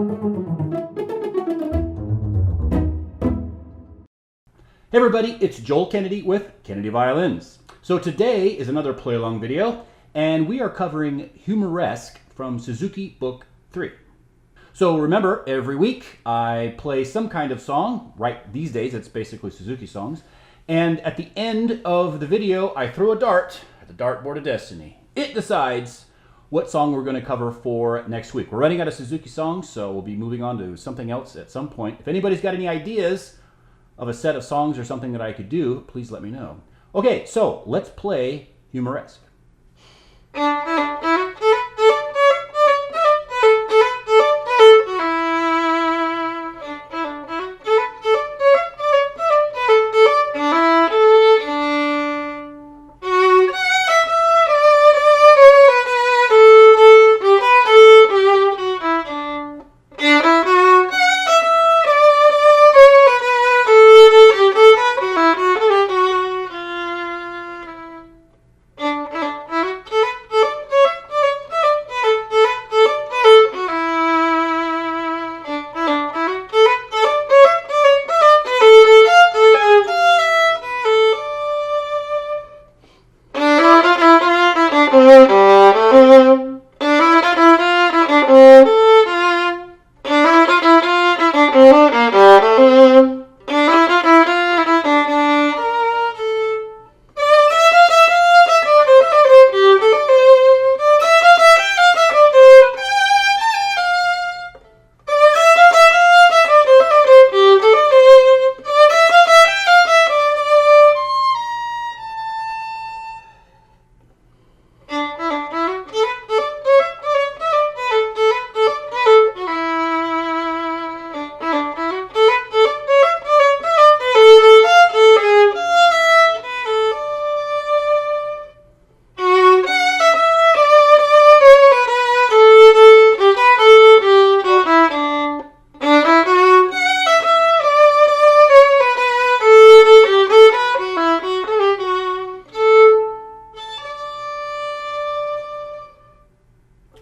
Hey everybody, it's Joel Kennedy with Kennedy Violins. So today is another play-along video, and we are covering Humoresque from Suzuki Book 3. So remember, every week I play some kind of song. Right these days it's basically Suzuki songs. And at the end of the video I throw a dart at the dartboard of destiny. It decides what song we're going to cover for next week. We're running out of Suzuki songs, so we'll be moving on to something else at some point. If anybody's got any ideas of a set of songs or something that I could do, please let me know. Okay, so let's play Humoresque.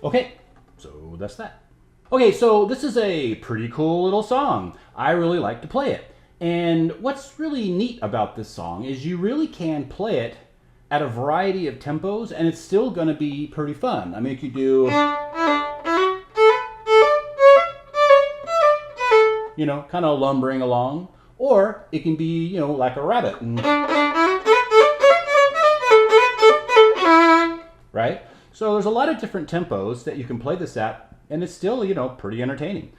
Okay, so that's that. Okay, so this is a pretty cool little song. I really like to play it. And what's really neat about this song is you really can play it at a variety of tempos and it's still going to be pretty fun. I mean, you could do, you know, kind of lumbering along, or it can be, you know, like a rabbit. Right? So there's a lot of different tempos that you can play this at, and it's still, you know, pretty entertaining.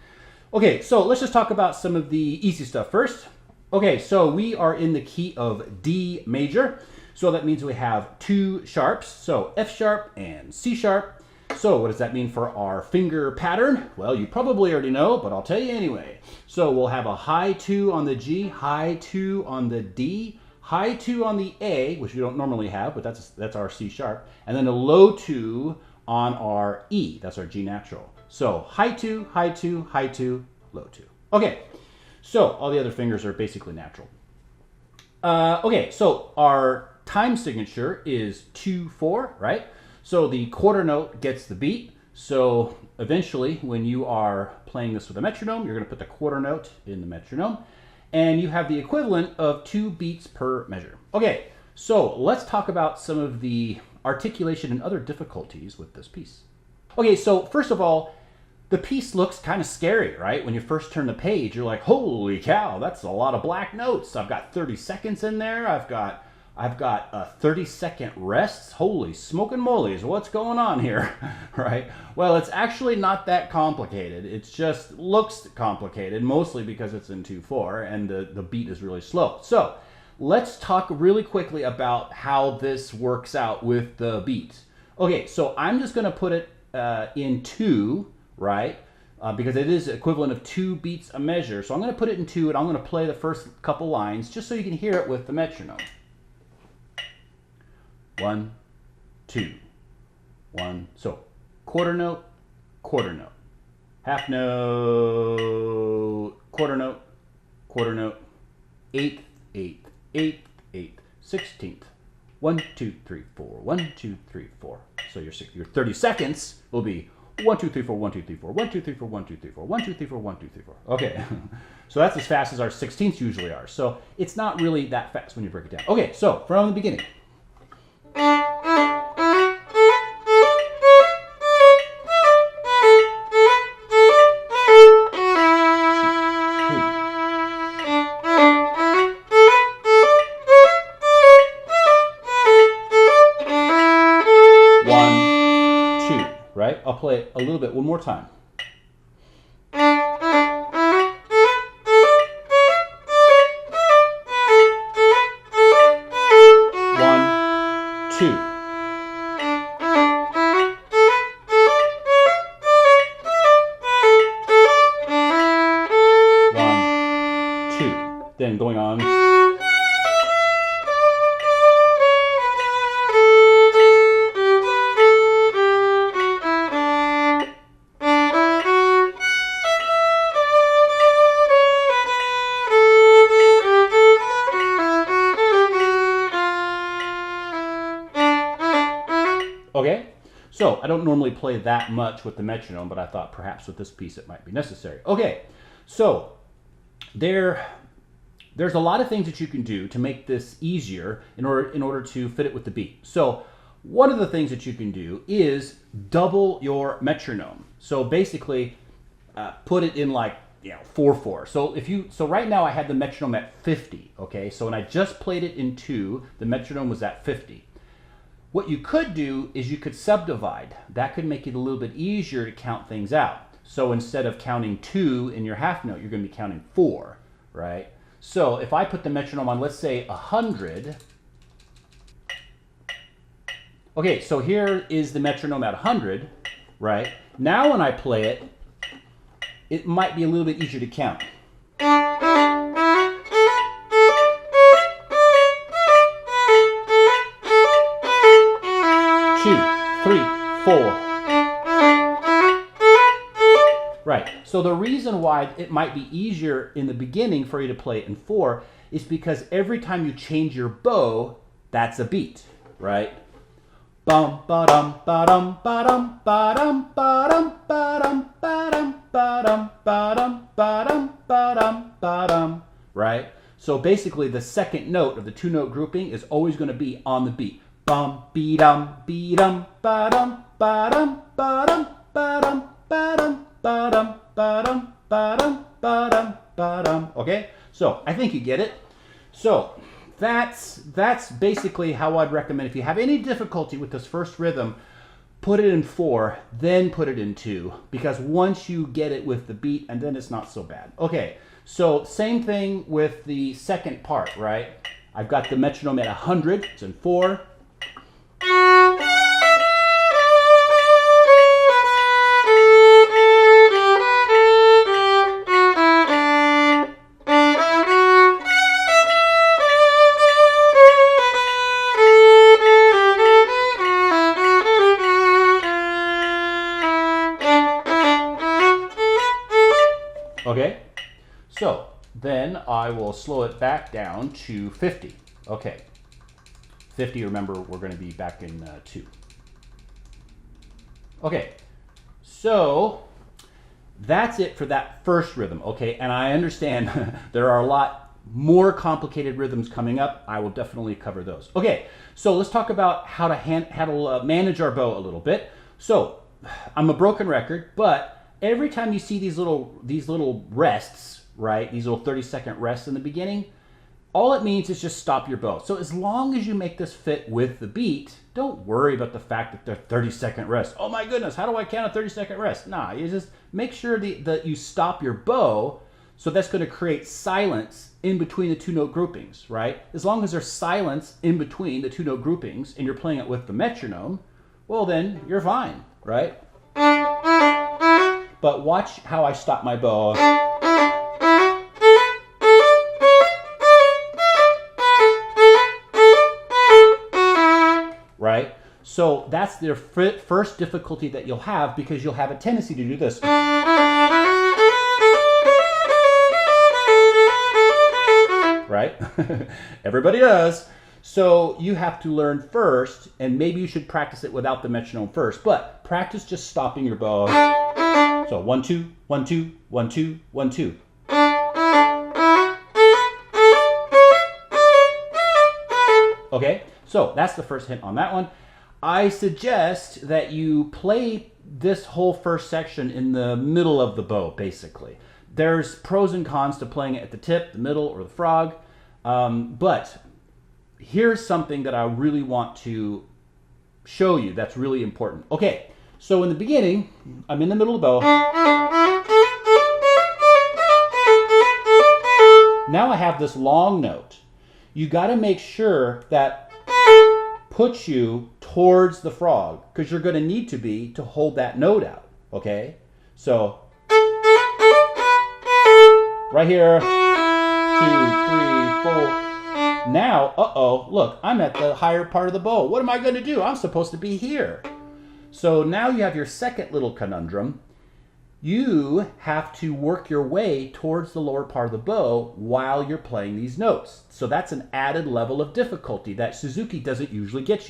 Okay, so let's just talk about some of the easy stuff first. Okay, so we are in the key of D major. So that means we have two sharps, so F sharp and C sharp. So what does that mean for our finger pattern? Well, you probably already know, but I'll tell you anyway. So we'll have a high 2 on the G, high 2 on the D, high 2 on the A, which we don't normally have, but that's our C sharp, and then a low 2 on our E, that's our G natural. So high 2, high 2, high 2, low 2. Okay, so all the other fingers are basically natural. Okay, so our time signature is 2-4, right? So the quarter note gets the beat. So eventually, when you are playing this with a metronome, you're going to put the quarter note in the metronome, and you have the equivalent of 2 beats per measure. Okay, so let's talk about some of the articulation and other difficulties with this piece. Okay, so first of all, the piece looks kind of scary, right? When you first turn the page, you're like, holy cow, that's a lot of black notes. I've got 30 seconds in there. I've got 30-second rests. Holy smoke and moly's, what's going on here, right? Well, it's actually not that complicated. It just looks complicated, mostly because it's in 2/4 and the beat is really slow. So let's talk really quickly about how this works out with the beat. Okay, so I'm just going to put it in 2, right? Because it is equivalent of 2 beats a measure. So I'm going to put it in 2, and I'm going to play the first couple lines just so you can hear it with the metronome. 1, 2, 1. So quarter note, half note, quarter note, eighth, 16th. 1, 2, 3, 4. 1, 2, 3, 4. So your 30 seconds will be 1, 2, 3, 4, 1, 2, 3, 4, 1, 2, 3, 4, 1, 2, 3, 4, 1, 2, 3, 4, 1, 2, 3, 4. Okay, so that's as fast as our 16ths usually are. So it's not really that fast when you break it down. Okay, so from the beginning. Right? I'll play it a little bit one more time. 1, 2. Then going on. Okay, so I don't normally play that much with the metronome, but I thought perhaps with this piece it might be necessary. Okay, so there's a lot of things that you can do to make this easier in order to fit it with the beat. So one of the things that you can do is double your metronome. So basically put it in like 4/4. So right now I had the metronome at 50. Okay, so when I just played it in 2, the metronome was at 50. What you could do is you could subdivide. That could make it a little bit easier to count things out. So instead of counting 2 in your half note, you're going to be counting 4, right? So if I put the metronome on, let's say 100. Okay, so here is the metronome at 100, right? Now when I play it, it might be a little bit easier to count. 2, 3, 4. Right, so the reason why it might be easier in the beginning for you to play it in 4 is because every time you change your bow, that's a beat, right? Bum ba dum ba dum ba dum ba dum ba dum ba dum ba dum ba dum ba dum ba dum ba dum ba dum, right? So basically the second note of the 2-note grouping is always going to be on the beat. Bum be dum ba dum ba dum ba dum ba dum ba dum ba dum ba dum ba dum ba dum ba dum. Okay, so I think you get it. So that's basically how I'd recommend. If you have any difficulty with this first rhythm, put it in 4, then put it in 2, because once you get it with the beat, and then it's not so bad. Okay, so same thing with the second part, right? I've got the metronome at 100, it's in 4. Okay, so then I will slow it back down to 50. Okay, 50, remember, we're going to be back in 2. Okay, so that's it for that first rhythm, okay? And I understand there are a lot more complicated rhythms coming up. I will definitely cover those. Okay, so let's talk about how to manage our bow a little bit. So I'm a broken record, but every time you see these little rests, right? These little 30-second rests in the beginning, all it means is just stop your bow. So as long as you make this fit with the beat, don't worry about the fact that they're 30-second rests. Oh my goodness, how do I count a 30-second rest? Nah, you just make sure that you stop your bow, so that's going to create silence in between the 2-note groupings, right? As long as there's silence in between the 2-note groupings and you're playing it with the metronome, well then you're fine, right? But watch how I stop my bow. Right? So that's the first difficulty that you'll have, because you'll have a tendency to do this. Right? Everybody does. So you have to learn first, and maybe you should practice it without the metronome first, but practice just stopping your bow. So 1, 2, 1, 2, 1, 2, 1, 2. Okay, so that's the first hint on that one. I suggest that you play this whole first section in the middle of the bow, basically. There's pros and cons to playing it at the tip, the middle, or the frog, but here's something that I really want to show you that's really important. Okay, so in the beginning, I'm in the middle of the bow. Now I have this long note. You got to make sure that puts you towards the frog, because you're going to need to be to hold that note out, okay? So, right here, 2, 3, 4. Now, look, I'm at the higher part of the bow. What am I going to do? I'm supposed to be here. So now you have your second little conundrum. You have to work your way towards the lower part of the bow while you're playing these notes. So that's an added level of difficulty that Suzuki doesn't usually give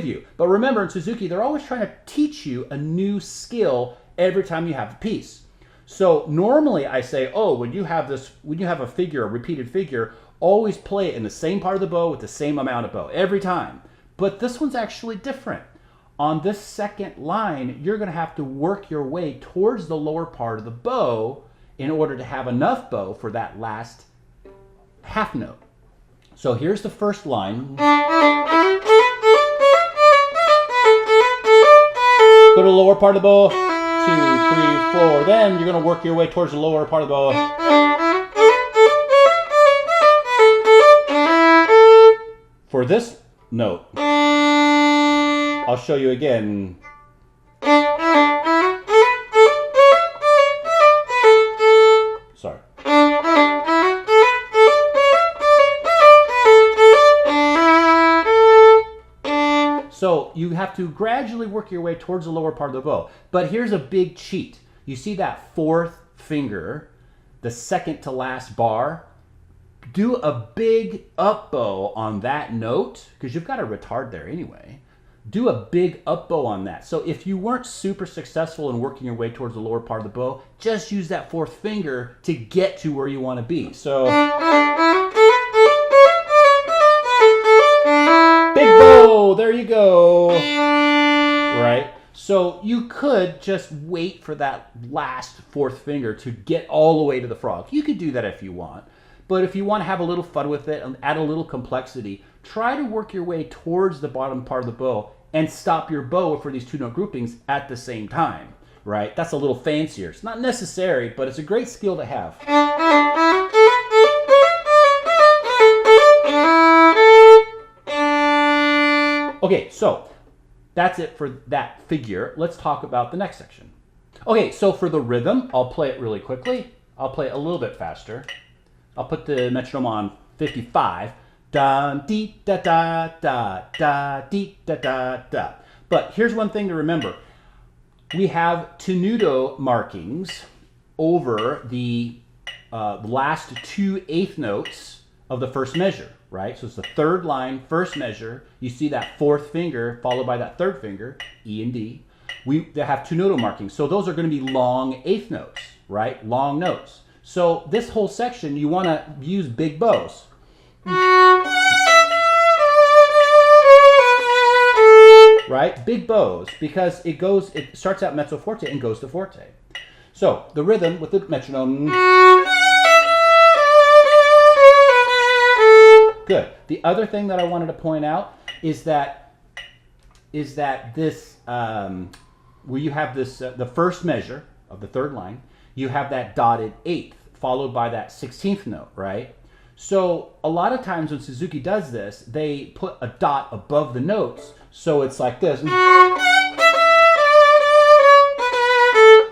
you. But remember, in Suzuki, they're always trying to teach you a new skill every time you have a piece. So normally I say, when you have a figure, a repeated figure, always play it in the same part of the bow with the same amount of bow every time. But this one's actually different. On this second line, you're going to have to work your way towards the lower part of the bow in order to have enough bow for that last half note. So here's the first line. Go to the lower part of the bow. 2, 3, 4. Then you're going to work your way towards the lower part of the bow. For this note, I'll show you again. Sorry. So you have to gradually work your way towards the lower part of the bow. But here's a big cheat. You see that fourth finger, the second to last bar? Do a big up bow on that note, because you've got a retard there anyway. Do a big up bow on that. So if you weren't super successful in working your way towards the lower part of the bow, just use that fourth finger to get to where you want to be. So big bow, there you go. Right? So you could just wait for that last fourth finger to get all the way to the frog. You could do that if you want. But if you want to have a little fun with it and add a little complexity, try to work your way towards the bottom part of the bow and stop your bow for these two note groupings at the same time, right? That's a little fancier. It's not necessary, but it's a great skill to have. Okay, so that's it for that figure. Let's talk about the next section. Okay, so for the rhythm, I'll play it really quickly. I'll play it a little bit faster. I'll put the metronome on 55. Da dee da da da da dee da da da. But here's one thing to remember. We have tenuto markings over the last 2 eighth notes of the first measure, right? So it's the third line, first measure. You see that fourth finger followed by that third finger, E and D. They have tenuto markings. So those are going to be long eighth notes, right? Long notes. So this whole section, you want to use big bows. Right? Big bows, because it starts out mezzo forte and goes to forte. So the rhythm with the metronome. Good. The other thing that I wanted to point out is that this, where you have this, the first measure of the third line, you have that dotted eighth followed by that 16th note, right? So a lot of times when Suzuki does this, they put a dot above the notes, so it's like this.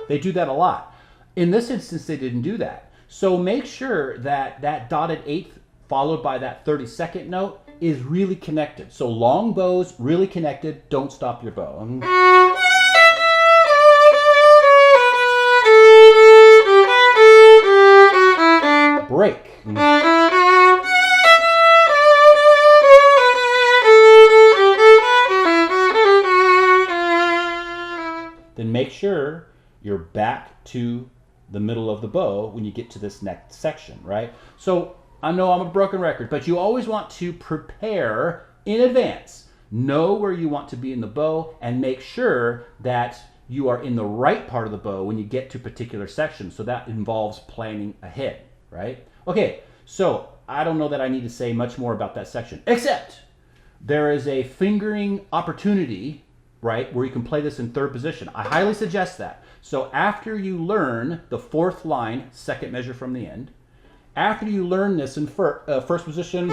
They do that a lot. In this instance, they didn't do that. So make sure that that dotted eighth followed by that 32nd note is really connected. So long bows, really connected, don't stop your bow. Break. the middle of the bow when you get to this next section, right? So I know I'm a broken record, but you always want to prepare in advance. Know where you want to be in the bow and make sure that you are in the right part of the bow when you get to particular sections. So that involves planning ahead, right? Okay, so I don't know that I need to say much more about that section, except there is a fingering opportunity, right, where you can play this in third position. I highly suggest that. So after you learn the fourth line, second measure from the end, after you learn this in first position,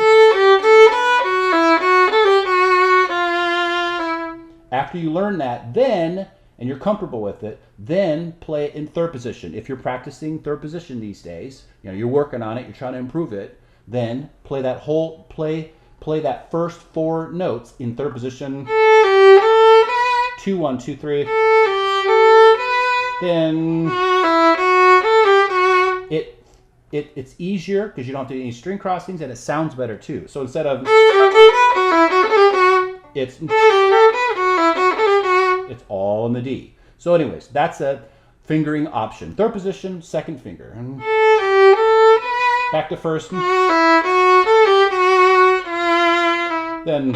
after you learn that, then, and you're comfortable with it, then play it in third position. If you're practicing third position these days, you know, you're working on it, you're trying to improve it, then play that whole, play that first four notes in third position. 2, 1, 2, 3. Then it's easier because you don't have to do any string crossings, and it sounds better too. So instead of it's all in the D. So anyways, that's a fingering option. Third position, second finger. Back to first. Then,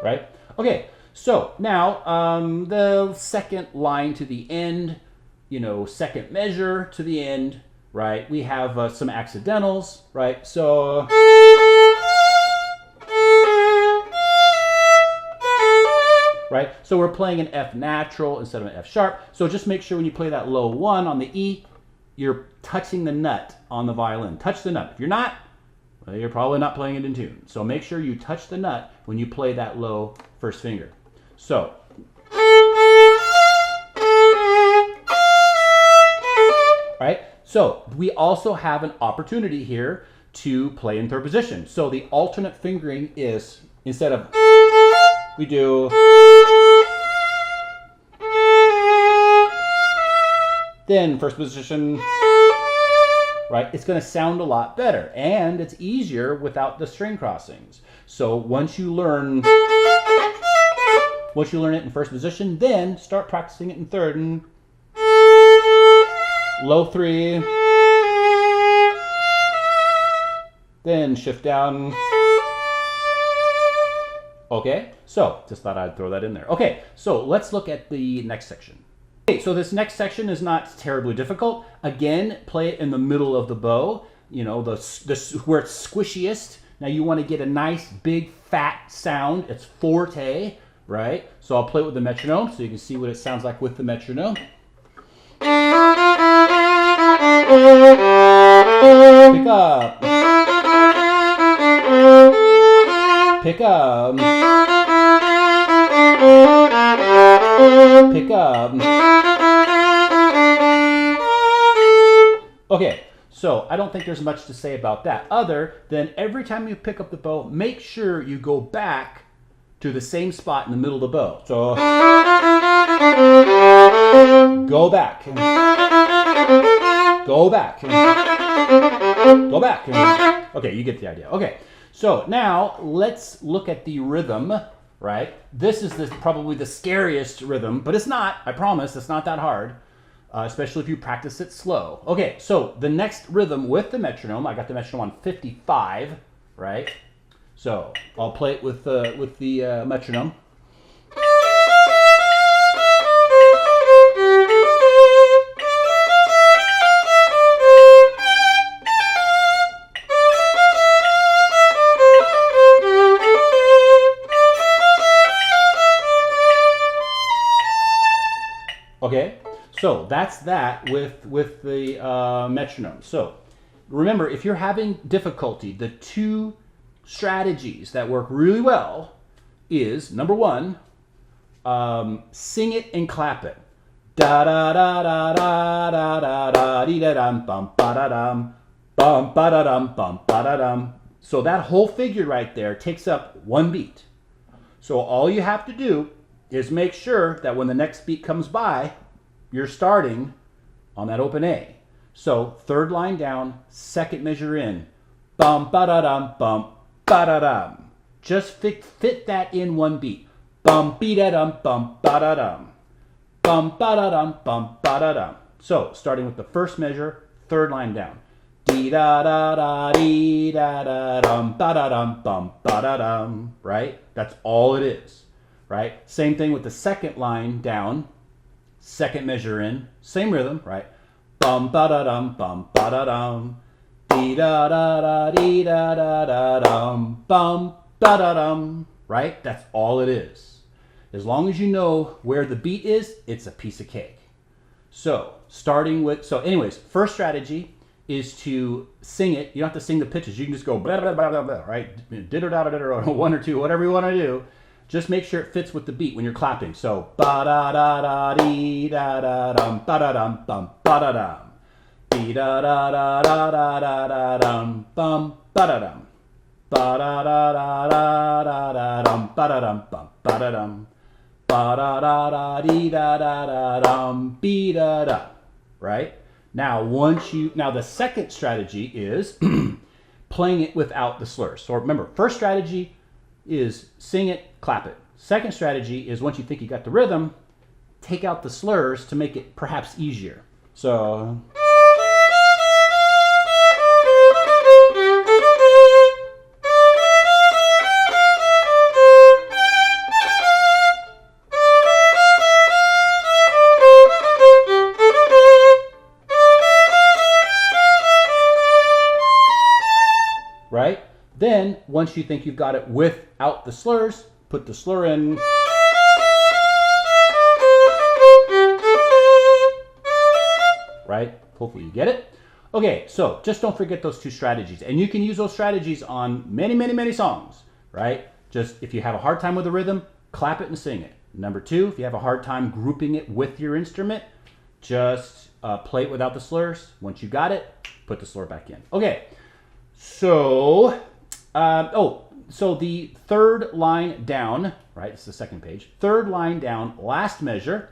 right? Okay, so now the second line to the end, you know, second measure to the end, right? We have some accidentals, right? So, right? So we're playing an F natural instead of an F sharp. So just make sure when you play that low 1 on the E, you're touching the nut on the violin. Touch the nut. If you're not, well, you're probably not playing it in tune. So make sure you touch the nut when you play that low first finger. So, right? So we also have an opportunity here to play in third position. So the alternate fingering is, instead of, we do, then first position, right? It's going to sound a lot better, and it's easier without the string crossings. So once you learn it in first position, then start practicing it in third. And low 3, then shift down. Okay, so just thought I'd throw that in there. Okay, so let's look at the next section. Okay, so this next section is not terribly difficult. Again, play it in the middle of the bow, you know, where it's squishiest. Now you want to get a nice big fat sound. It's forte, right? So I'll play it with the metronome so you can see what it sounds like with the metronome. Pick up. Pick up. Pick up. Okay, so I don't think there's much to say about that other than every time you pick up the bow, make sure you go back to the same spot in the middle of the bow. So go back. Go back. Go back. Okay, you get the idea. Okay, so now let's look at the rhythm, right? This is probably the scariest rhythm, but it's not, I promise, it's not that hard, especially if you practice it slow. Okay, so the next rhythm with the metronome, I got the metronome on 55, right? So I'll play it with the metronome. Okay, so that's that with the metronome. So remember, if you're having difficulty, the two strategies that work really well is, number one, sing it and clap it. Da da da da da da da da dee da dum bum ba da dum bum ba da dum bum ba da dum. So that whole figure right there takes up one beat. So all you have to do is make sure that when the next beat comes by, you're starting on that open A. So third line down, second measure in, bum ba da dum bum ba da dum. Just fit that in one beat. Bum be da dum bum ba da dum. Bum ba da dum bum ba da dum. So starting with the first measure, third line down. Dee da da da dee da da dum ba da dum bum ba da dum. Right? That's all it is. Right? Same thing with the second line down. Second measure in, same rhythm, right? Bum ba da dum bum ba da dum. Dee da da da dee da da da dum bum ba da dum. Right? That's all it is. As long as you know where the beat is, it's a piece of cake. So anyways, first strategy is to sing it. You don't have to sing the pitches. You can just go blah, blah, blah, blah, blah, right? One or two, whatever you want to do. Just make sure it fits with the beat when you're clapping. So ba da da da dee da da dum ba da dum bum ba da dum. Dee da da da da da da da dum bum ba da dum. Ba da da da da da da dum ba da dum bum ba da dum. Ba da da da dee da da da dum be da da. Right? Now the second strategy is playing it without the slurs. So remember, first strategy is sing it, clap it. Second strategy is once you think you got the rhythm, take out the slurs to make it perhaps easier. So right? Then, once you think you've got it without the slurs, put the slur in. Right? Hopefully you get it. Okay, so just don't forget those two strategies. And you can use those strategies on many, many, many songs, right? Just if you have a hard time with the rhythm, clap it and sing it. Number two, if you have a hard time grouping it with your instrument, just play it without the slurs. Once you got it, put the slur back in. Okay. So, so the third line down, right? It's the second page. Third line down, last measure.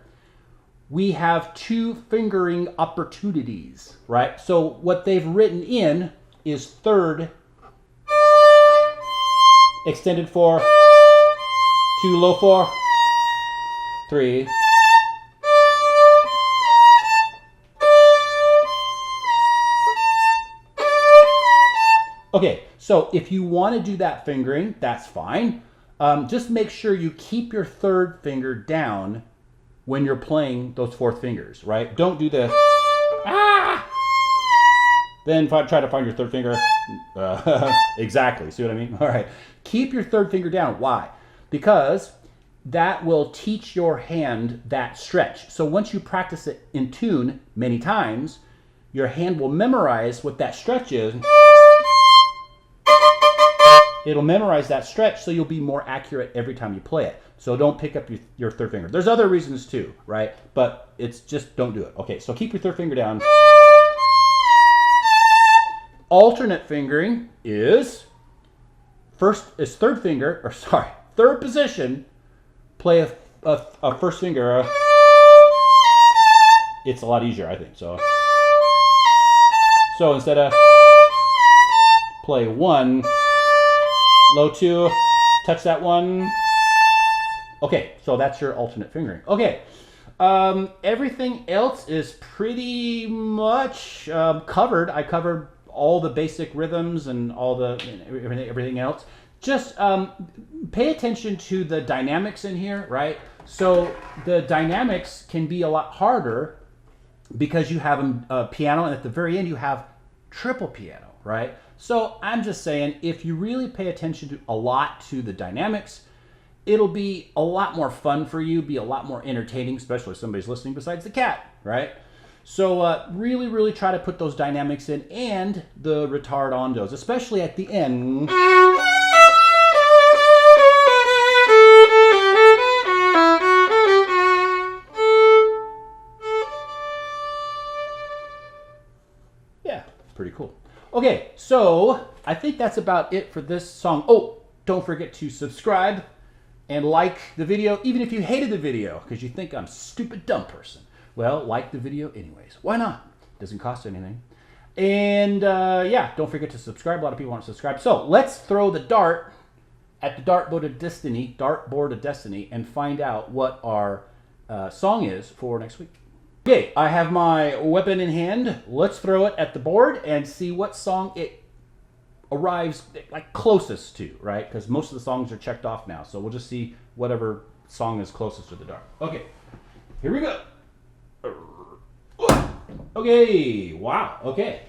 We have two fingering opportunities, right? So what they've written in is third, extended 4, 2 low 4, 3. Okay, so if you want to do that fingering, that's fine. Just make sure you keep your third finger down when you're playing those fourth fingers, right? Don't do the then try to find your third finger. Exactly, see what I mean? All right, keep your third finger down. Why? Because that will teach your hand that stretch. So once you practice it in tune many times, your hand will memorize what that stretch is. It'll memorize that stretch, so you'll be more accurate every time you play it. So don't pick up your third finger. There's other reasons too, right? But it's just don't do it. Okay, so keep your third finger down. Alternate fingering is third position, play a first finger. It's a lot easier, I think. So instead of play 1, low 2, touch that 1. Okay, so that's your alternate fingering. Okay, everything else is pretty much covered. I covered all the basic rhythms and all the everything else. Just pay attention to the dynamics in here, right? So the dynamics can be a lot harder because you have a piano, and at the very end you have triple piano, right? So I'm just saying, if you really pay attention a lot to the dynamics, it'll be a lot more fun for you, be a lot more entertaining, especially if somebody's listening besides the cat, right? So really, really try to put those dynamics in, and the ritardandos, especially at the end. Yeah, pretty cool. Okay, so I think that's about it for this song. Oh, don't forget to subscribe and like the video, even if you hated the video, because you think I'm a stupid, dumb person. Well, like the video anyways. Why not? Doesn't cost anything. And yeah, don't forget to subscribe. A lot of people aren't subscribed. So let's throw the dart at the dartboard of destiny, and find out what our song is for next week. Okay, I have my weapon in hand. Let's throw it at the board and see what song it arrives like closest to, right? Because most of the songs are checked off now. So we'll just see whatever song is closest to the dart. Okay, here we go. Okay, wow, okay.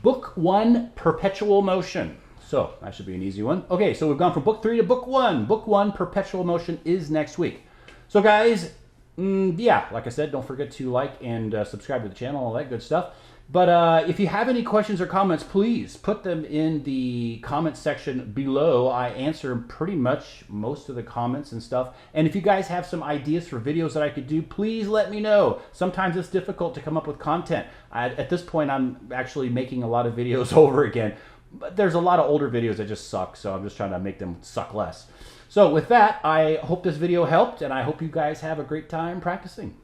Book 1, Perpetual Motion. So that should be an easy one. Okay, so we've gone from book 3 to book 1. Book 1, Perpetual Motion is next week. So guys, yeah, like I said, don't forget to like and subscribe to the channel, all that good stuff. But if you have any questions or comments, please put them in the comment section below. I answer pretty much most of the comments and stuff. And if you guys have some ideas for videos that I could do, please let me know. Sometimes it's difficult to come up with content. At this point, I'm actually making a lot of videos over again. But there's a lot of older videos that just suck, so I'm just trying to make them suck less. So with that, I hope this video helped, and I hope you guys have a great time practicing.